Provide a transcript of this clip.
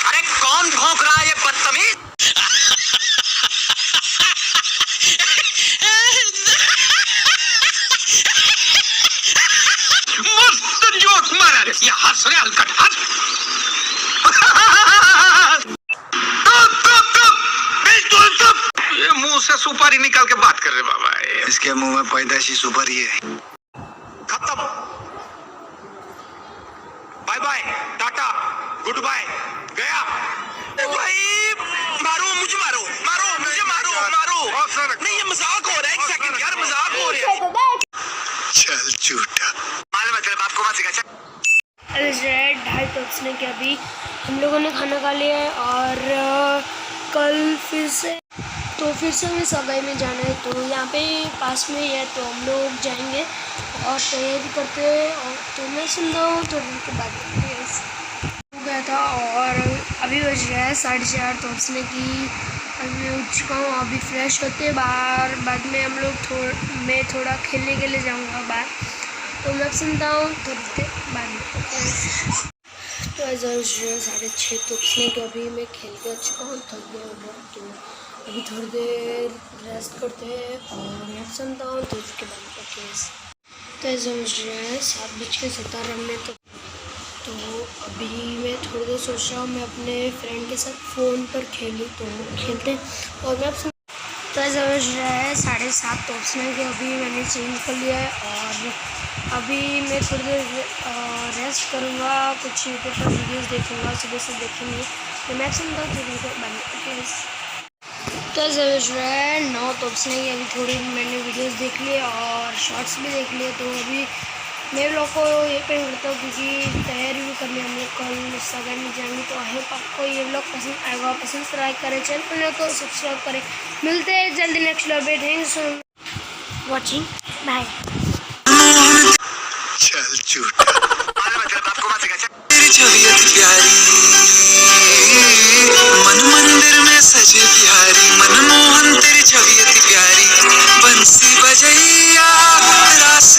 अरे कौन भौंक रहा है ये बदतमीज? मस्त जोक मारा रे, ये हंस रहे हलकट हंस। ये मुंह से सुपारी निकाल के बात कर रहे बाबा। इसके मुंह में पैदाशी सुपारी है। खत्म, bye bye, tata, goodbye, गया। भाई मारो मुझे, मारो मारो मुझे, मारो मारो। नहीं ये मजाक हो रहा है, एक सेकंड यार, मजाक हो रहा है। चल झूठा, मालूम है तेरे बाप को मत सिखा। रेड 2:30 बजने के अभी हम लोगों ने खाना खा लिया है और कल फिर से हमें सगाई में जाना है, तो यहाँ पे पास में ही है, तो हम लोग जाएंगे और तैयारी करते हैं। और तो मैं सुनता हूँ थोड़ी देर के बाद हो गया था और अभी बज रहा है 4:30, तो उसने की अभी मैं उठ चुका हूँ। अभी फ्रेश होते हैं बाहर, बाद में हम लोग मैं थोड़ा खेलने के लिए जाऊँगा बाहर, तो मैं सुनता हूँ थोड़ी देर बाद में। तो ऐसा 6:30 तो उसने कि अभी मैं खेल के आ चुका हूँ, थक गया हूँ बहुत, तो अभी थोड़ी देर रेस्ट करते हैं और मैं सुनता हूँ तो उसके बाद करते हैं। तो ऐसा समझ रहे हैं 7:17 में, तो अभी मैं थोड़ी देर सोच रहा हूँ मैं अपने फ्रेंड के साथ फ़ोन पर खेलूँ, तो खेलते हैं। और मैं तो ऐसा समझ रहा है 7:30 तो उसने कि अभी मैंने चेंज कर लिया है और अभी मैं थोड़ी देर रेस्ट करूँगा, कुछ यूट्यूब पर वीडियोस देखूँगा, सुबह से देखेंगे, तो मैं सुनता हूँ थोड़ी देर बंद। तो समझ रहा है 9 तो उसने अभी थोड़ी मैंने वीडियोस देख लिए और शॉर्ट्स भी देख लिए, तो अभी मैं लोग को ये पेंट करता हूँ क्योंकि तैयारी भी करनी है, हम लोग कल सगाई में जाएंगे। तो आई होप आपको ये व्लॉग पसंद आएगा, पसंद लाइक करें, चैनल पर को सब्सक्राइब करें। मिलते हैं जल्दी नेक्स्ट व्लॉग में। Thanks for watching, bye. चल झूठा, तेरी छवियत प्यारी, मन मंदिर में सजे बिहारी, मनमोहन तेरी छवियत प्यारी, बंसी बजैया रास